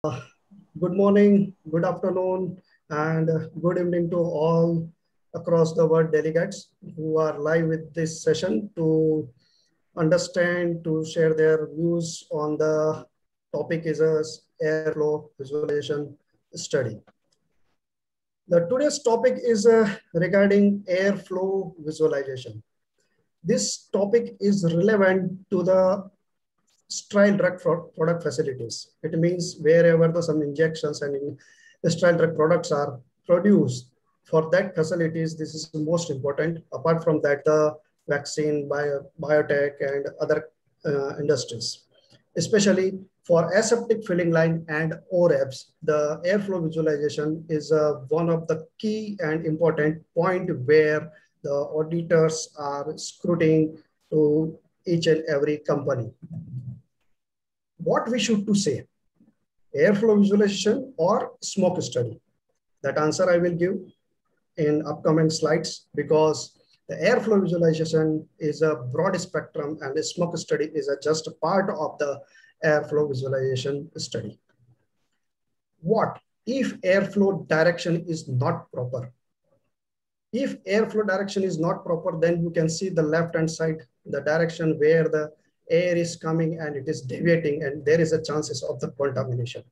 Good morning, good afternoon, and good evening to all across the world delegates who are live with this session to understand, to share their views on the topic is a airflow visualization study. The today's topic is regarding airflow visualization. This topic is relevant to the sterile drug product facilities. It means wherever some injections and sterile drug products are produced for that facilities, this is most important. Apart from that, the vaccine, biotech, and other industries, especially for aseptic filling line and OREBs, the airflow visualization is one of the key and important point where the auditors are scrutinizing to each and every company. What we should to say, airflow visualization or smoke study? That answer I will give in upcoming slides, because the airflow visualization is a broad spectrum and the smoke study is just a part of the airflow visualization study. What if airflow direction is not proper? If airflow direction is not proper, then you can see the left hand side, the direction where the air is coming and it is deviating, and there is a chances of the contamination.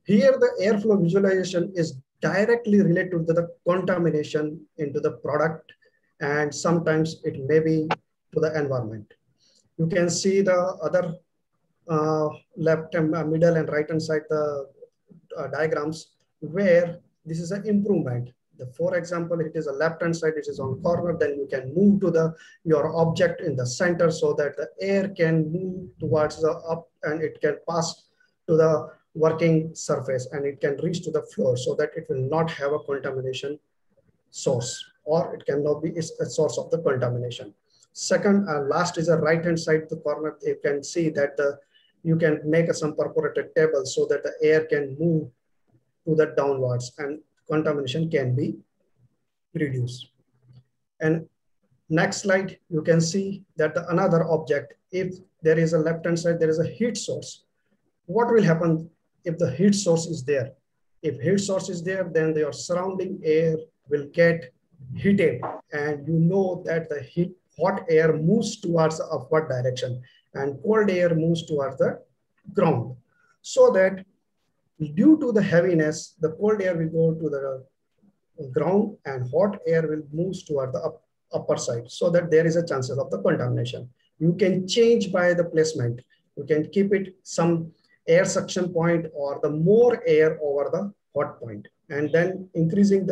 Here the airflow visualization is directly related to the contamination into the product, and sometimes it may be to the environment. You can see the other left and middle and right hand side the diagrams where this is an improvement. For example, it is a left hand side, it is on corner, then you can move to your object in the center so that the air can move towards the up and it can pass to the working surface and it can reach to the floor, so that it will not have a contamination source, or it cannot be a source of the contamination. Second, last is a right hand side, the corner. You can see that you can make some perforated table so that the air can move to the downwards and contamination can be reduced. And next slide, you can see that another object, if there is a left hand side, there is a heat source. What will happen if the heat source is there? If heat source is there, then your surrounding air will get heated, and you know that the hot air moves towards the upward direction and cold air moves towards the ground. So that due to the heaviness, the cold air will go to the ground and hot air will move toward the upper side, so that there is a chances of the contamination. You can change by the placement. You can keep it some air suction point or the more air over the hot point, and then increasing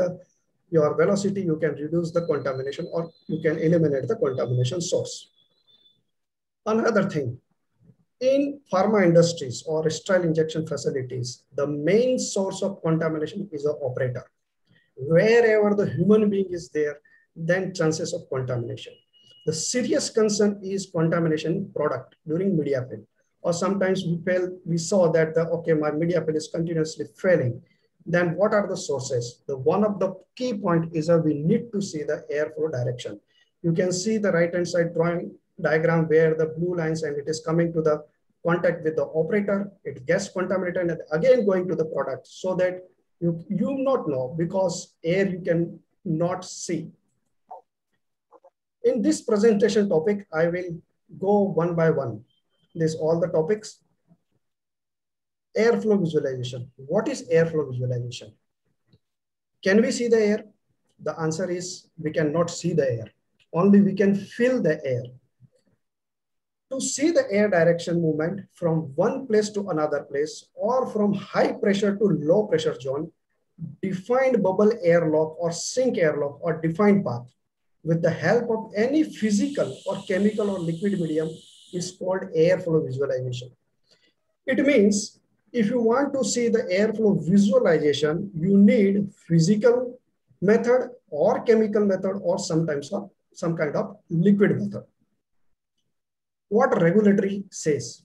your velocity, you can reduce the contamination or you can eliminate the contamination source. Another thing, in pharma industries or sterile injection facilities, the main source of contamination is the operator. Wherever the human being is there, then chances of contamination. The serious concern is contamination product during media fill. Or sometimes we saw that my media fill is continuously failing. Then what are the sources? One of the key point is we need to see the airflow direction. You can see the right hand side drawing diagram where the blue lines, and it is coming to the contact with the operator, it gets contaminated and again going to the product, so that you not know, because air you can not see. In this presentation topic, I will go one by one. This all the topics. Airflow visualization. What is airflow visualization? Can we see the air? The answer is we cannot see the air. Only we can feel the air. To see the air direction movement from one place to another place, or from high pressure to low pressure zone, defined bubble airlock or sink airlock or defined path with the help of any physical or chemical or liquid medium is called airflow visualization. It means if you want to see the airflow visualization, you need physical method or chemical method or sometimes some kind of liquid method. What regulatory says?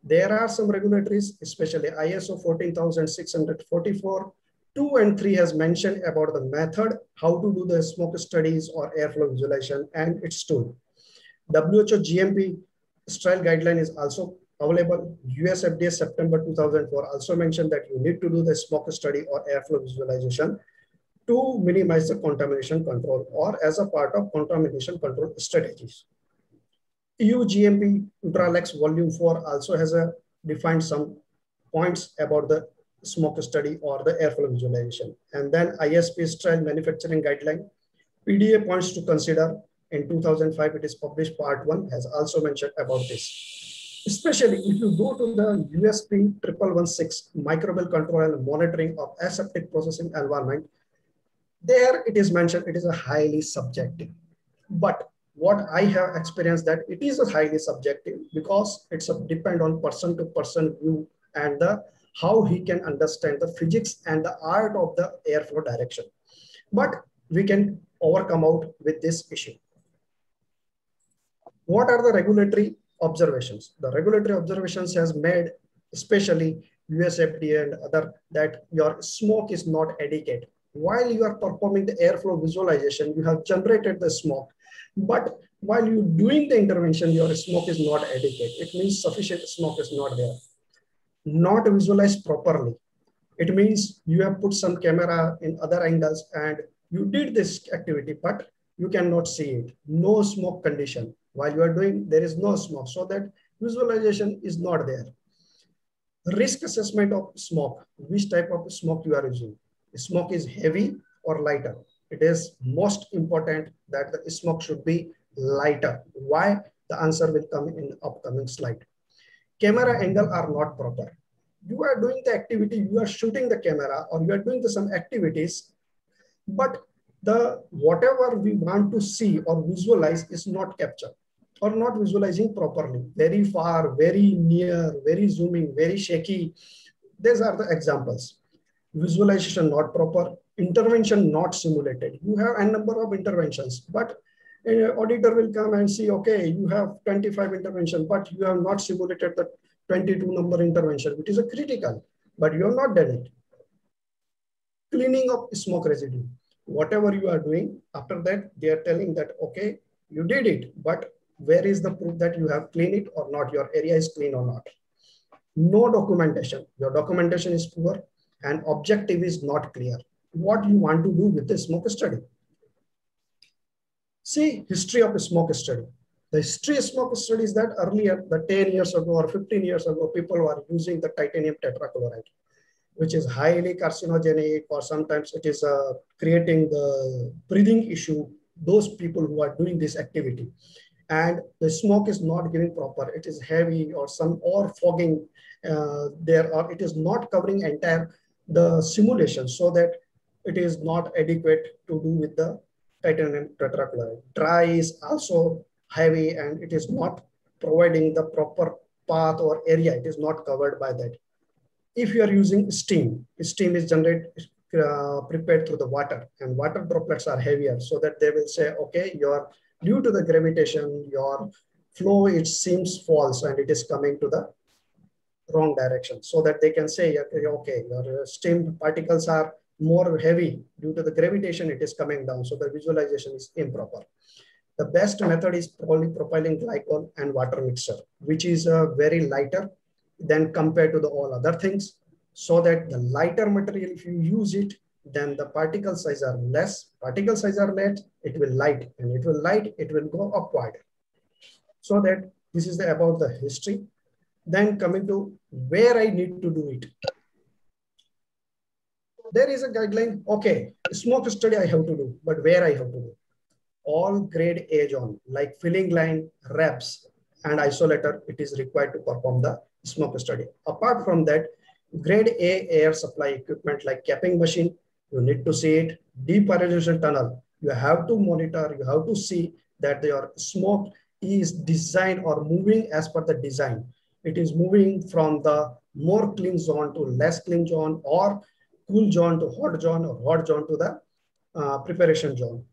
There are some regulatories, especially ISO 14644, 2 and 3 has mentioned about the method, how to do the smoke studies or airflow visualization and its tool. WHO GMP sterile guideline is also available. US FDA September 2004 also mentioned that you need to do the smoke study or airflow visualization to minimize the contamination control or as a part of contamination control strategies. EU GMP Ultralex Volume 4 also has defined some points about the smoke study or the airflow visualization. And then ISP Sterile Manufacturing Guideline, PDA points to consider. In 2005, it is published, part 1 has also mentioned about this. Especially if you go to the USP 1116 microbial control and monitoring of aseptic processing environment, there it is mentioned it is a highly subjective. But what I have experienced that it is a highly subjective because it's a depend on person to person view and the how he can understand the physics and the art of the airflow direction. But we can overcome out with this issue. What are the regulatory observations? The regulatory observations has made, especially US FDA and other, that your smoke is not adequate. While you are performing the airflow visualization, you have generated the smoke, but while you doing the intervention, your smoke is not adequate. It means sufficient smoke is not there. Not visualized properly. It means you have put some camera in other angles and you did this activity, but you cannot see it. No smoke condition. While you are doing, there is no smoke, so that visualization is not there. Risk assessment of smoke. Which type of smoke you are using? Smoke is heavy or lighter. It is most important that the smoke should be lighter. Why? The answer will come in upcoming slide. Camera angle are not proper. You are doing the activity, you are shooting the camera or you are doing some activities, but the whatever we want to see or visualize is not captured or not visualizing properly. Very far, very near, very zooming, very shaky. These are the examples. Visualization not proper, intervention not simulated. You have a number of interventions, but an auditor will come and see, okay, you have 25 intervention, but you have not simulated the 22 number intervention, which is a critical, but you have not done it. Cleaning of smoke residue. Whatever you are doing, after that, they are telling that, okay, you did it, but where is the proof that you have cleaned it or not? Your area is clean or not? No documentation. Your documentation is poor and objective is not clear. What you want to do with the smoke study? See, history of a smoke study. The history of smoke study is that earlier, the 10 years ago or 15 years ago, people were using the titanium tetrachloride, which is highly carcinogenic, or sometimes it is creating the breathing issue, those people who are doing this activity. And the smoke is not giving proper, it is heavy or some or fogging there, or it is not covering entire the simulation, so that it is not adequate to do with the titanium tetrachloride. Dry is also heavy and it is not providing the proper path or area, it is not covered by that. If you are using steam is generated, prepared through the water, and water droplets are heavier, so that they will say, okay, your due to the gravitation, your flow, it seems false and it is coming to the wrong direction, so that they can say, okay, your steam particles are more heavy due to the gravitation, it is coming down, so the visualization is improper. The best method is polypropylene glycol and water mixture, which is very lighter than compared to the all other things, so that the lighter material, if you use it, then the particle size are less. Particle size are less, it will light, and it will light, it will go upward. So that this is about the history. Then coming to where I need to do it. There is a guideline, okay, smoke study I have to do, but where I have to do? All grade A zone, like filling line, reps, and isolator, it is required to perform the smoke study. Apart from that, grade A air supply equipment like capping machine, you need to see it. Deep aeration tunnel, you have to monitor, you have to see that your smoke is designed or moving as per the design. It is moving from the more clean zone to less clean zone, or cool zone to hot zone, or hot zone to the preparation zone.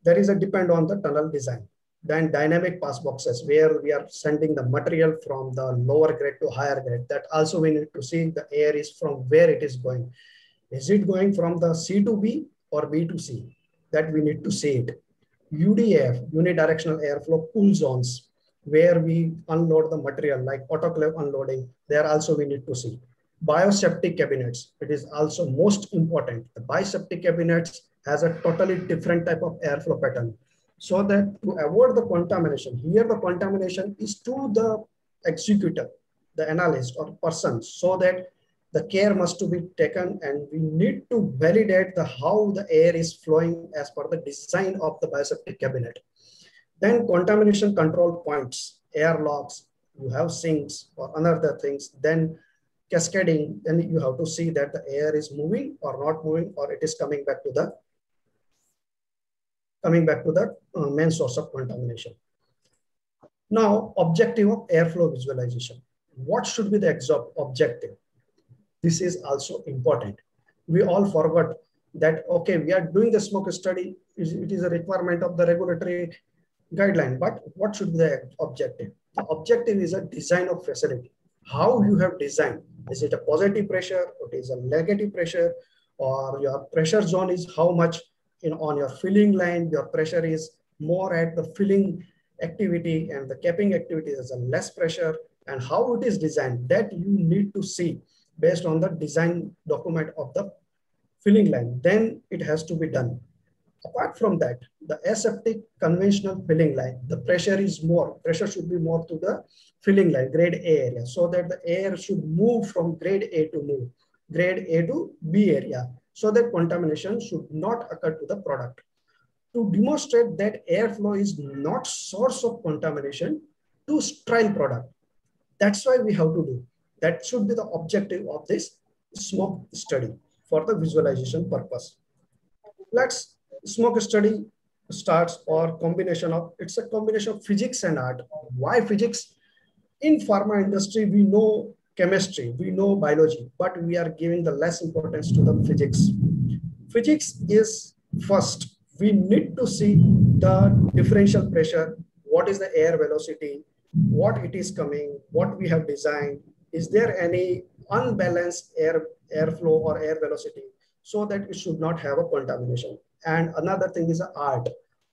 There is a depend on the tunnel design. Then dynamic pass boxes, where we are sending the material from the lower grade to higher grade. That also we need to see the air is from where it is going. Is it going from the C to B or B to C? That we need to see it. UDAF, unidirectional airflow cool zones. where we unload the material like autoclave unloading. There also we need to see. Biosafety cabinets, it is also most important. The biosafety cabinets has a totally different type of airflow pattern. So that to avoid the contamination, here the contamination is to the executor, the analyst or person, so that the care must to be taken and we need to validate the how the air is flowing as per the design of the biosafety cabinet. Then contamination control points, air locks, you have sinks or another things, then cascading, then you have to see that the air is moving or not moving, or it is coming back to the main source of contamination. Now, objective of airflow visualization. What should be the objective? This is also important. We all forgot that, okay, we are doing the smoke study. It is a requirement of the regulatory guideline, but what should be the objective? The objective is a design of facility. How you have designed. Is it a positive pressure? Or it is a negative pressure? Or your pressure zone is how much on your filling line, your pressure is more at the filling activity and the capping activity is a less pressure, and how it is designed that you need to see based on the design document of the filling line. Then it has to be done. Apart from that, the aseptic conventional filling line, the pressure should be more to the filling line, grade A area, so that the air should move from grade A to B area, so that contamination should not occur to the product. To demonstrate that airflow is not source of contamination to sterile product. That's why we have to do. That should be the objective of this smoke study for the visualization purpose. Let's smoke study starts or combination of, it's a combination of physics and art. Why physics? In pharma industry, we know chemistry, we know biology, but we are giving the less importance to the physics. Physics is first, we need to see the differential pressure, what is the air velocity, what it is coming, what we have designed, is there any unbalanced airflow or air velocity, so that it should not have a contamination. And another thing is art.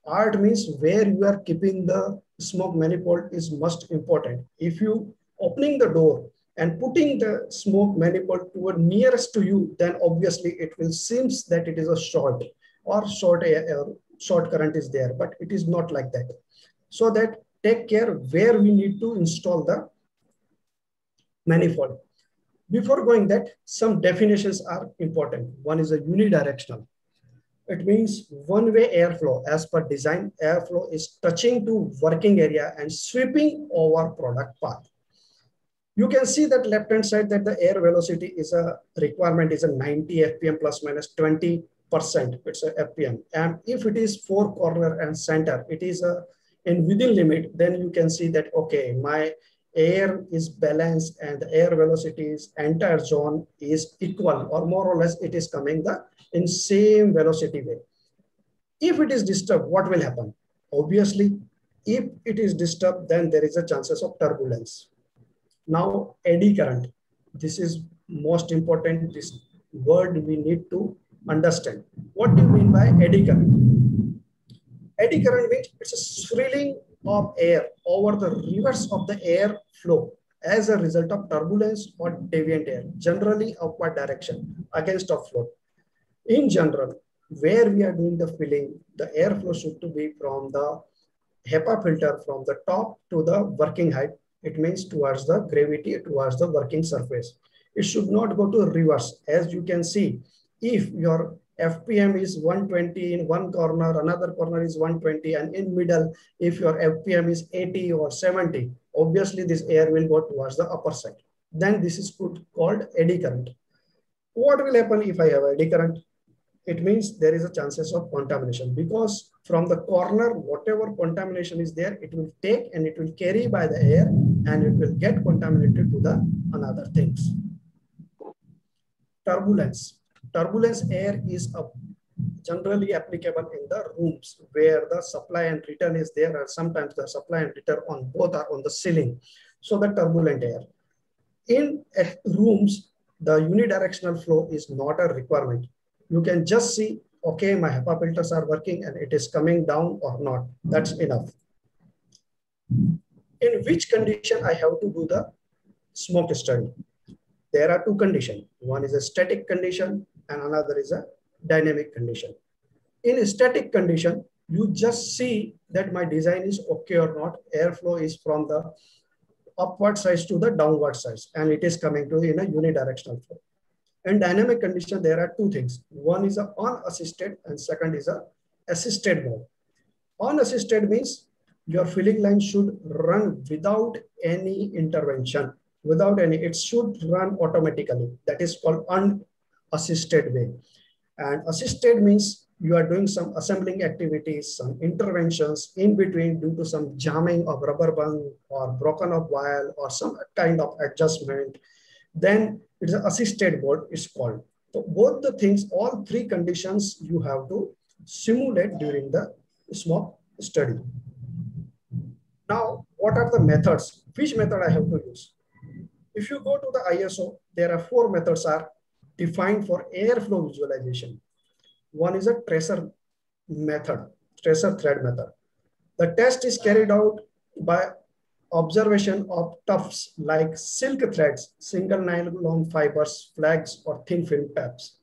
Art means where you are keeping the smoke manifold is most important. If you opening the door and putting the smoke manifold toward nearest to you, then obviously it will seems that it is a short current is there, but it is not like that. So that take care where we need to install the manifold. Before going that, some definitions are important. One is a unidirectional. It means one-way airflow. As per design, airflow is touching to working area and sweeping over product path. You can see that left-hand side that the air velocity is a requirement is a 90 FPM plus minus 20%. It's a FPM. And if it is four corner and center, it is in within limit, then you can see that, okay, my air is balanced and the air velocities entire zone is equal, or more or less it is coming in same velocity way. If it is disturbed, what will happen? Obviously, if it is disturbed, then there is a chances of turbulence. Now, eddy current. This is most important. This word we need to understand. What do you mean by eddy current? Eddy current means it's a swirling of air over the reverse of the air flow as a result of turbulence or deviant air, generally upward direction against a flow. In general, where we are doing the filling, the airflow should to be from the HEPA filter from the top to the working height. It means towards the gravity, towards the working surface. It should not go to reverse. As you can see, if your FPM is 120 in one corner, another corner is 120, and in middle, if your FPM is 80 or 70, obviously this air will go towards the upper side. Then this is called eddy current. What will happen if I have eddy current? It means there is a chances of contamination, because from the corner, whatever contamination is there, it will take and it will carry by the air and it will get contaminated to the another things. Turbulence. Turbulence air is generally applicable in the rooms where the supply and return is there, or sometimes the supply and return on both are on the ceiling. So the turbulent air. In rooms, the unidirectional flow is not a requirement. You can just see, okay, my HEPA filters are working and it is coming down or not. That's enough. in which condition I have to do the smoke study. There are two conditions. One is a static condition and another is a dynamic condition. In a static condition, you just see that my design is okay or not. Airflow is from the upward sides to the downward sides, and it is coming to in a unidirectional flow. In dynamic condition, there are two things. One is a unassisted and second is a assisted mode. Unassisted means your filling line should run without any intervention, it should run automatically. That is called unassisted way. And assisted means you are doing some assembling activities, some interventions in between due to some jamming of rubber band or broken of wire or some kind of adjustment. Then it is an assisted mode, it's called. So both the things, all three conditions you have to simulate during the smoke study. Now, what are the methods? Which method I have to use? If you go to the ISO, there are 4 methods are defined for airflow visualization. One is a tracer method, tracer thread method. The test is carried out by observation of tufts like silk threads, single nylon fibers, flags, or thin film tabs.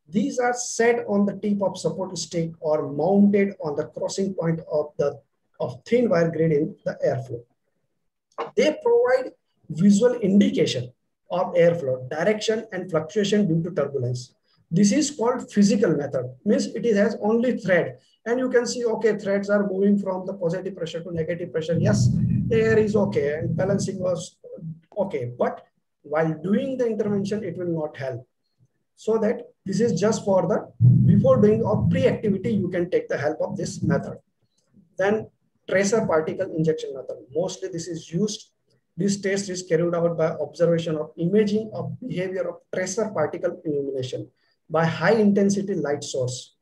These are set on the tip of support stick or mounted on the crossing point of thin wire grid in the airflow. They provide visual indication of airflow, direction, and fluctuation due to turbulence. This is called physical method, means it has only thread. And you can see, okay, threads are moving from the positive pressure to negative pressure. Yes, air is okay and balancing was okay. But while doing the intervention, it will not help. So that this is just for the, before doing or pre-activity, you can take the help of this method. Then tracer particle injection method. Mostly this is used. This test is carried out by observation of imaging of behavior of tracer particle illumination by high intensity light source.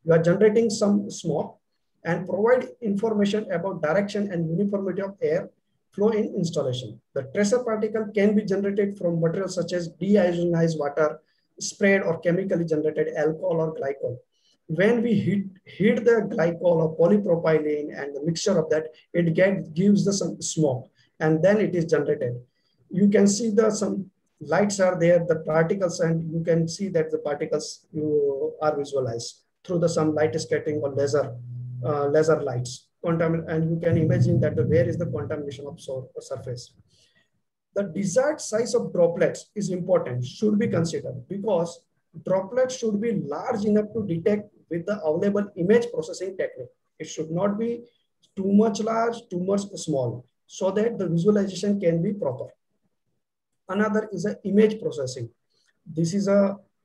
You are generating some smoke and provide information about direction and uniformity of air flow in installation. The tracer particle can be generated from materials such as deionized water, sprayed or chemically generated alcohol or glycol. When we heat the glycol or polypropylene and the mixture of that, it gives the some smoke and then it is generated. You can see some lights are there, the particles, and you can see that the particles are visualized through some light scattering or laser lights. And you can imagine that where is the contamination of surface. The desired size of droplets is important, should be considered, because droplets should be large enough to detect with the available image processing technique. It should not be too much large, too much small, so that the visualization can be proper. Another is image processing. This is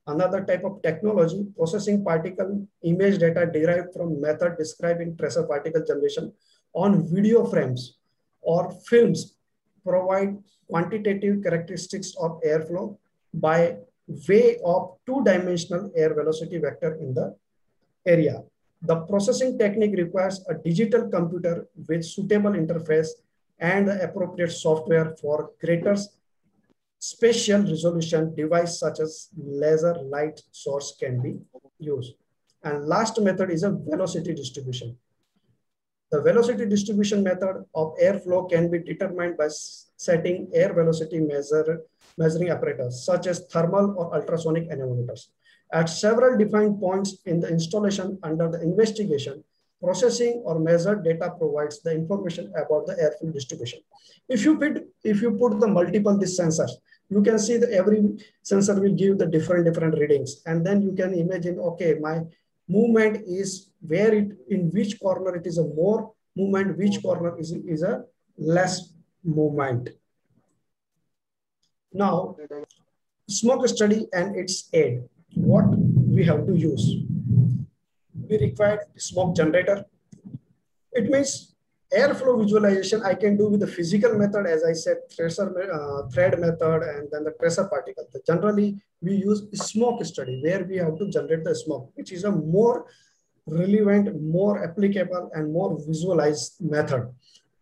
another type of technology, processing particle image data derived from method described in tracer particle generation on video frames or films, provide quantitative characteristics of airflow by way of two-dimensional air velocity vector in the area. The processing technique requires a digital computer with suitable interface and the appropriate software. For greater spatial resolution, device such as laser light source can be used. And last method is a velocity distribution. The velocity distribution method of airflow can be determined by setting air velocity measuring apparatus such as thermal or ultrasonic anemometers at several defined points in the installation. Under the investigation, processing or measured data provides the information about the airflow distribution. If you put the multiple these sensors, you can see that every sensor will give the different readings, and then you can imagine, okay, my movement is where in which corner it is a more movement, which corner is a less movement. Now, smoke study and its aid. What we have to use? We require smoke generator. It means airflow visualization I can do with the physical method, as I said, tracer thread method, and then the tracer particle. Generally, we use smoke study where we have to generate the smoke, which is a more relevant, more applicable, and more visualized method.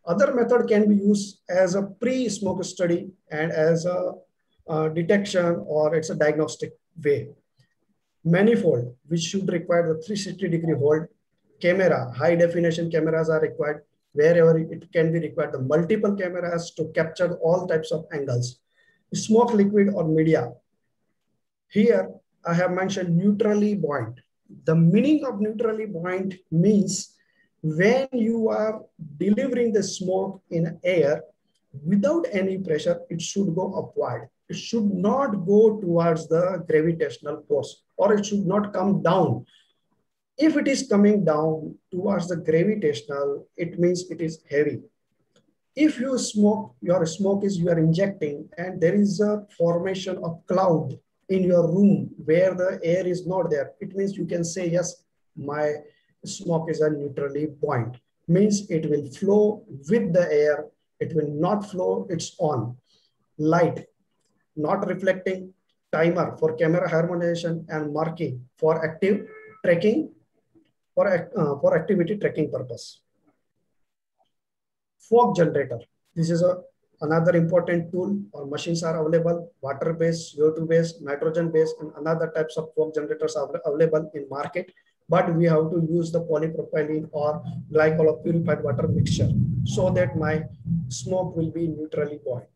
Other method can be used as a pre-smoke study and as a detection, or it's a diagnostic way. Manifold, which should require the 360-degree hold. Camera, high definition cameras are required. wherever it can be required, the multiple cameras to capture all types of angles. Smoke liquid or media. Here, I have mentioned neutrally buoyant. The meaning of neutrally buoyant means when you are delivering the smoke in air without any pressure, it should go upward. It should not go towards the gravitational force, or it should not come down. If it is coming down towards the gravitational, it means it is heavy. If you smoke, your smoke is you are injecting and there is a formation of cloud in your room where the air is not there, it means you can say, yes, my smoke is a neutrally buoyant. Means it will flow with the air, it will not flow, it's on. Light, not reflecting, timer for camera harmonization and marking for active tracking, for activity tracking purpose. Fog generator. This is another important tool, or machines are available, water-based, CO2-based, nitrogen-based, and another types of fog generators are available in market. But we have to use the polypropylene or glycol or purified water mixture so that my smoke will be neutrally buoyant.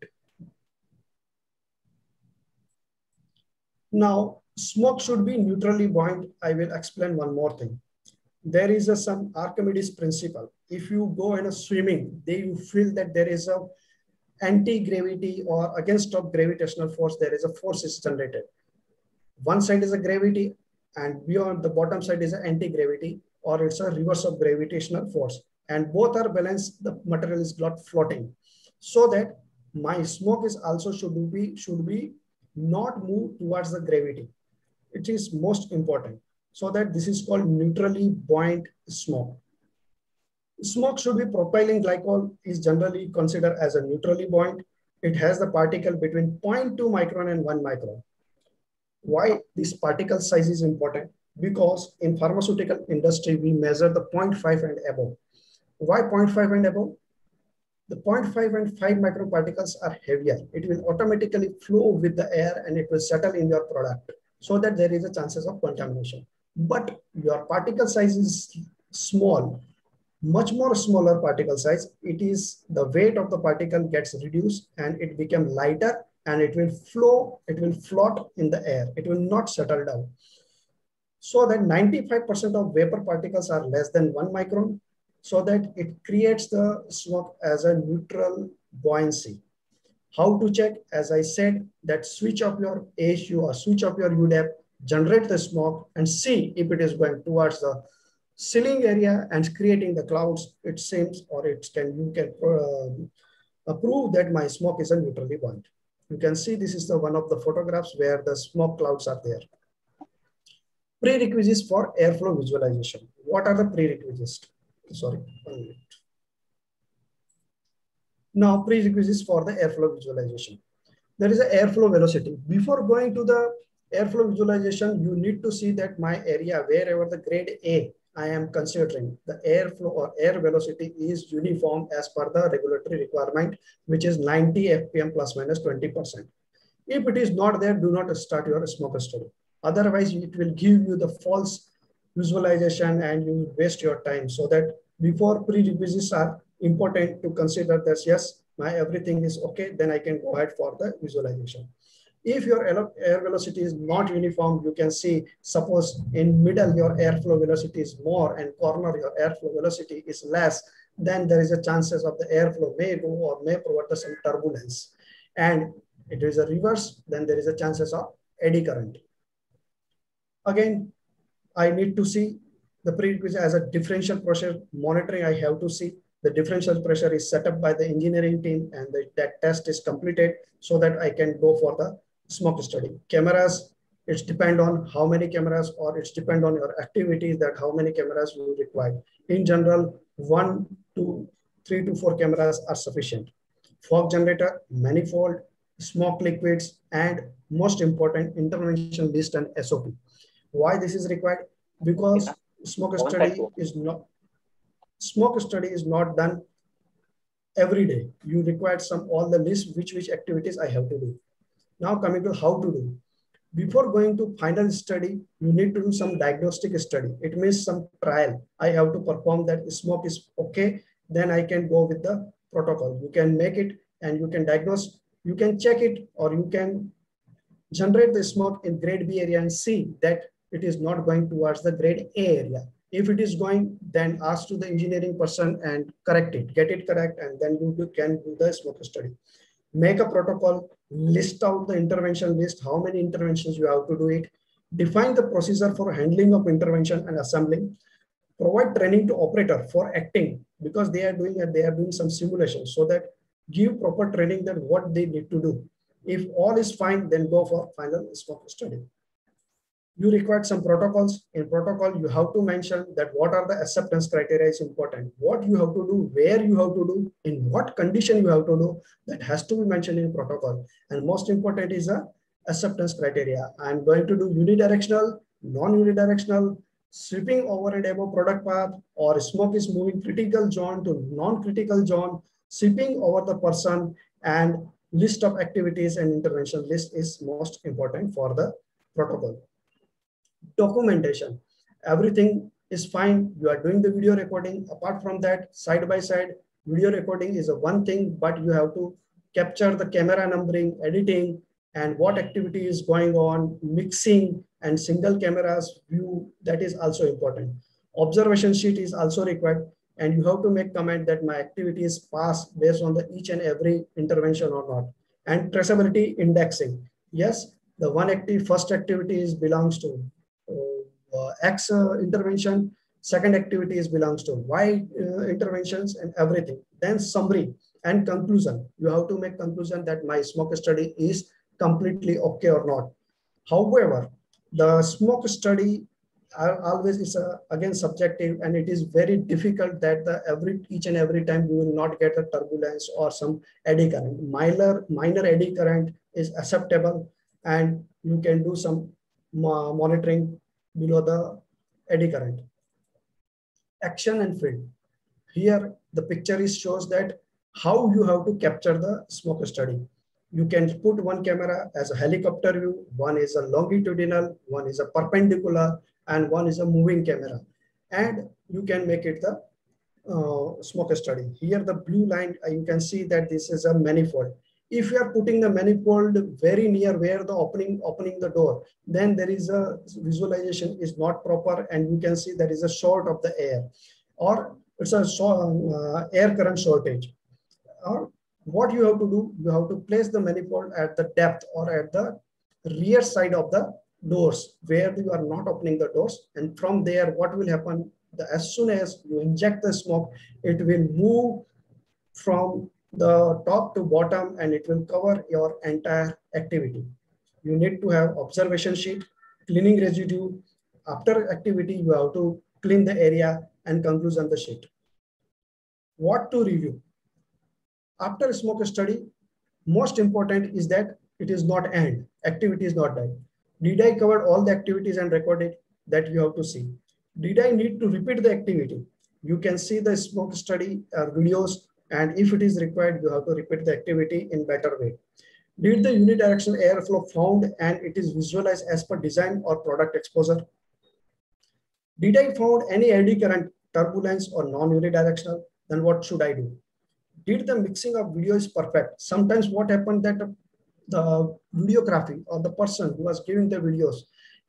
Now, smoke should be neutrally buoyant. I will explain one more thing. There is some Archimedes principle. If you go in a swimming, then you feel that there is a anti-gravity or against of gravitational force, there is a force is generated. One side is a gravity and beyond the bottom side is an anti-gravity, or it's a reverse of gravitational force. And both are balanced, the material is not floating. So that my smoke is also should be not move towards the gravity. It is most important. So that this is called neutrally buoyant smoke. Smoke should be propylene glycol is generally considered as a neutrally buoyant. It has the particle between 0.2 micron and 1 micron. Why this particle size is important? Because in pharmaceutical industry, we measure the 0.5 and above. Why 0.5 and above? The 0.5 and 5 micron particles are heavier. It will automatically flow with the air and it will settle in your product so that there is a chances of contamination. But your particle size is small, much more smaller particle size. It is the weight of the particle gets reduced and it becomes lighter and it will flow, it will float in the air. It will not settle down. So that 95% of vapor particles are less than 1 micron, so that it creates the smoke as a neutral buoyancy. How to check? As I said, that switch up your ASU or switch up your UDAP, generate the smoke and see if it is going towards the ceiling area and creating the clouds. It seems, or it can, you can prove that my smoke is a neutrally buoyant. You can see this is the one of the photographs where the smoke clouds are there. Prerequisites for airflow visualization. What are the prerequisites? Sorry, 1 minute. Now, prerequisites for the airflow visualization. There is an airflow velocity. Before going to the airflow visualization, you need to see that my area, wherever the grade A I am considering, the airflow or air velocity is uniform as per the regulatory requirement, which is 90 FPM plus minus 20%. If it is not there, do not start your smoke study. Otherwise, it will give you the false visualization and you will waste your time. So that before prerequisites are important to consider that, yes, my everything is okay, then I can go ahead for the visualization. If your air velocity is not uniform, you can see, suppose in middle, your airflow velocity is more and corner, your airflow velocity is less, then there is a chances of the airflow may go or may provide some turbulence. And it is a reverse, then there is a chances of eddy current. Again, I need to see the prerequisite as a differential pressure monitoring. I have to see the differential pressure is set up by the engineering team and that test is completed so that I can go for the smoke study. Cameras, it's depend on how many cameras, or it's depend on your activities that how many cameras you require. In general, 1 to 3 to 4 cameras are sufficient. Fog generator, manifold, smoke liquids, and most important, intervention list and SOP. Why this is required? Because smoke study is not done every day. You require all the list which activities I have to do. Now coming to how to do. Before going to final study, you need to do some diagnostic study. It means some trial. I have to perform that smoke is okay. then I can go with the protocol. You can make it and you can diagnose, you can check it, or you can generate the smoke in grade B area and see that it is not going towards the grade A area. If it is going, then ask to the engineering person and correct it, get it correct, and then you can do the smoke study. Make a protocol, list out the intervention list, how many interventions you have to do it, define the procedure for handling of intervention and assembling, provide training to operator for acting, because they are doing some simulations, so that give proper training that what they need to do. If all is fine, then go for final smoke study. You require some protocols. In protocol, you have to mention that what are the acceptance criteria is important, what you have to do, where you have to do, in what condition you have to do, that has to be mentioned in protocol. And most important is a acceptance criteria. I'm going to do unidirectional, non-unidirectional, sweeping over and above product path, or smoke is moving critical zone to non-critical zone, sweeping over the person, and list of activities and intervention list is most important for the protocol. Documentation, everything is fine. You are doing the video recording. Apart from that, side by side, video recording is a one thing, but you have to capture the camera numbering, editing, and what activity is going on, mixing, and single cameras view, that is also important. Observation sheet is also required, and you have to make comment that my activity is passed based on the each and every intervention or not. And traceability indexing. Yes, the first activity is belongs to X intervention, second activity is belongs to Y interventions, and everything. Then summary and conclusion. You have to make conclusion that my smoke study is completely okay or not. However, the smoke study always is again subjective, and it is very difficult that each and every time you will not get a turbulence or some eddy current. Minor eddy current is acceptable, and you can do some monitoring below the eddy current. Action and field. Here the picture shows that how you have to capture the smoke study. You can put one camera as a helicopter view, one is a longitudinal, one is a perpendicular, and one is a moving camera. And you can make it the smoke study. Here the blue line, you can see that this is a manifold. If you are putting the manifold very near where the opening the door, then there is a visualization is not proper, and you can see there is a short of the air, or it's a air current shortage. Or what you have to do, you have to place the manifold at the depth or at the rear side of the doors where you are not opening the doors. And from there, what will happen? As soon as you inject the smoke, it will move from the top to bottom, and it will cover your entire activity. You need to have observation sheet, cleaning residue. After activity, you have to clean the area and conclusion the sheet. What to review? After smoke study, most important is that it is not end. Activity is not done. Did I cover all the activities and record it? That you have to see. Did I need to repeat the activity? You can see the smoke study videos, and if it is required, you have to repeat the activity in better way. Did the unidirectional airflow found and it is visualized as per design or product exposure? Did I found any eddy current, turbulence, or non-unidirectional? Then what should I do? Did the mixing of video is perfect? Sometimes what happened that the videography or the person who was giving the videos,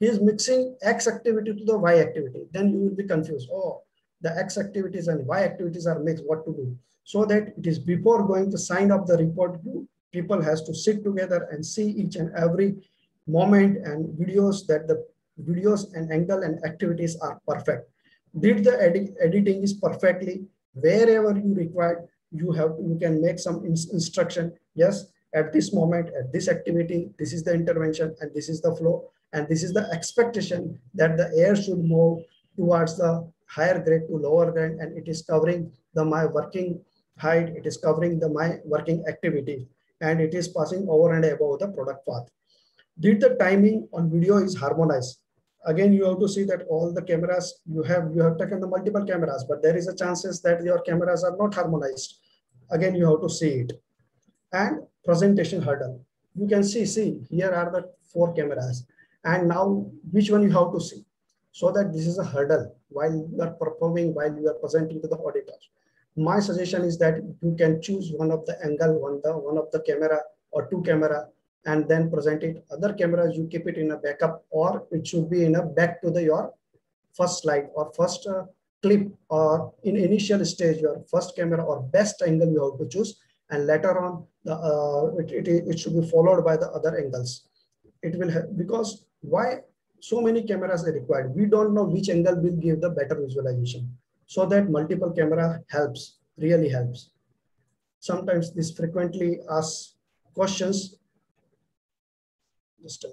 he is mixing X activity to the Y activity. Then you will be confused. Oh, the X activities and Y activities are mixed, what to do? So that it is before going to sign up the report, people has to sit together and see each and every moment and videos, that the videos and angle and activities are perfect. Did the editing is perfectly? Wherever you require, you can make some instruction. Yes, at this moment, at this activity, this is the intervention and this is the flow, and this is the expectation that the air should move towards the higher grade to lower grade, and it is covering my working height, it is covering my working activity, and it is passing over and above the product path. Did the timing on video is harmonized? Again, you have to see that all the cameras you have taken the multiple cameras, but there is a chances that your cameras are not harmonized. Again, you have to see it. And presentation hurdle. You can see here are the 4 cameras, and now which one you have to see, so that this is a hurdle while you are performing, while you are presenting to the auditors. My suggestion is that you can choose one of the angle, one of the camera or two camera, and then present it. Other cameras you keep it in a backup, or it should be in a back to the your first slide or first clip, or in initial stage your first camera or best angle you have to choose, and later on it should be followed by the other angles. It will help, because why so many cameras are required? We don't know which angle will give the better visualization. So that multiple camera helps, really helps. Sometimes this frequently asked questions. Just a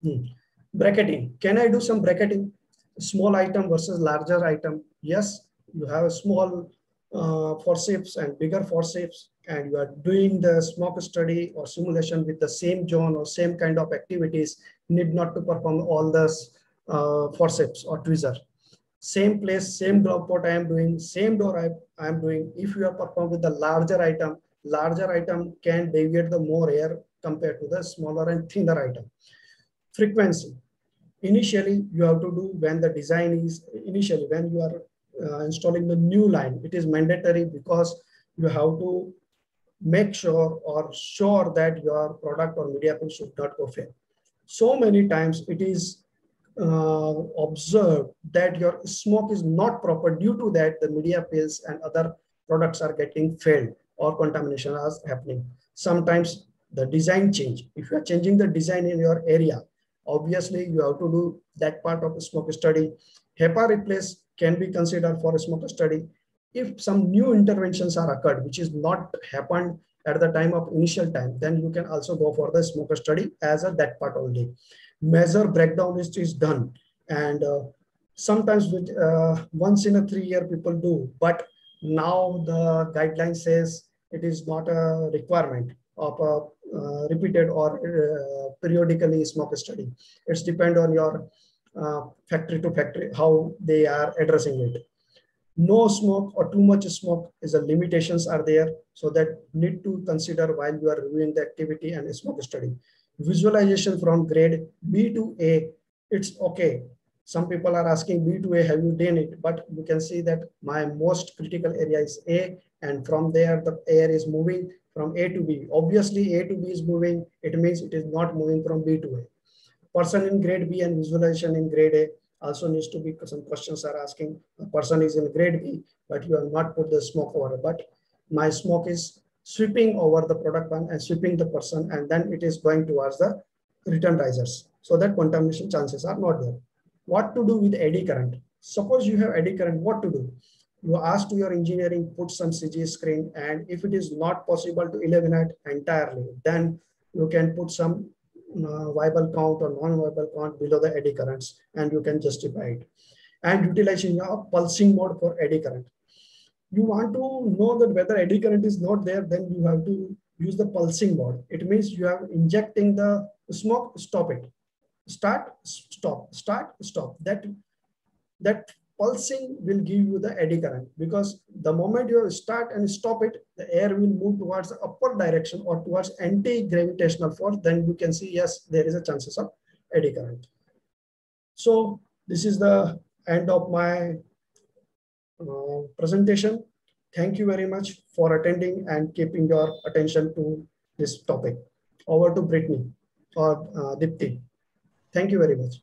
minute. Bracketing. Can I do some bracketing? Small item versus larger item. Yes, you have a small forceps and bigger forceps, and you are doing the smoke study or simulation with the same zone or same kind of activities, need not to perform all the forceps or tweezer. Same place, same glove pot I am doing, same door I am doing. If you are performing with the larger item can deviate the more air compared to the smaller and thinner item. Frequency. Initially, you have to do when the design is, initially when you are installing the new line, it is mandatory, because you have to make sure or sure that your product or media pill should not go fail. So many times it is observed that your smoke is not proper. Due to that, the media pills and other products are getting failed or contamination is happening. Sometimes the design change. If you are changing the design in your area, obviously you have to do that part of the smoke study. HEPA replace can be considered for a smoke study. If some new interventions are occurred, which is not happened at the time of initial time, then you can also go for the smoke study as a that part only. Measure breakdown is done, and sometimes with once in a 3 year people do, but now the guideline says it is not a requirement of a repeated or periodically smoke study. It's depend on your factory to factory how they are addressing it. No smoke or too much smoke is a limitations are there, so that need to consider while you are reviewing the activity and smoke study. Visualization from grade B to A, it's okay. Some people are asking B to A, have you done it? But you can see that my most critical area is A, and from there the air is moving from A to B. Obviously A to B is moving, it means it is not moving from B to A. Person in grade B and visualization in grade A also needs to be, some questions are asking, a person is in grade B, but you have not put the smoke over, but my smoke is sweeping over the product one and sweeping the person, and then it is going towards the return risers, so that contamination chances are not there. What to do with eddy current? Suppose you have eddy current, what to do? You ask to your engineering, put some CG screen, and if it is not possible to eliminate entirely, then you can put some viable count or non-viable count below the eddy currents, and you can justify it. And utilizing a pulsing mode for eddy current. You want to know that whether eddy current is not there, then you have to use the pulsing mode. It means you are injecting the smoke, stop it, start, stop, start, stop. That pulsing will give you the eddy current, because the moment you start and stop it, the air will move towards the upward direction or towards anti-gravitational force. Then you can see, yes, there is a chances of eddy current. So this is the end of my presentation. Thank you very much for attending and keeping your attention to this topic. Over to Brittany or Dipti. Thank you very much.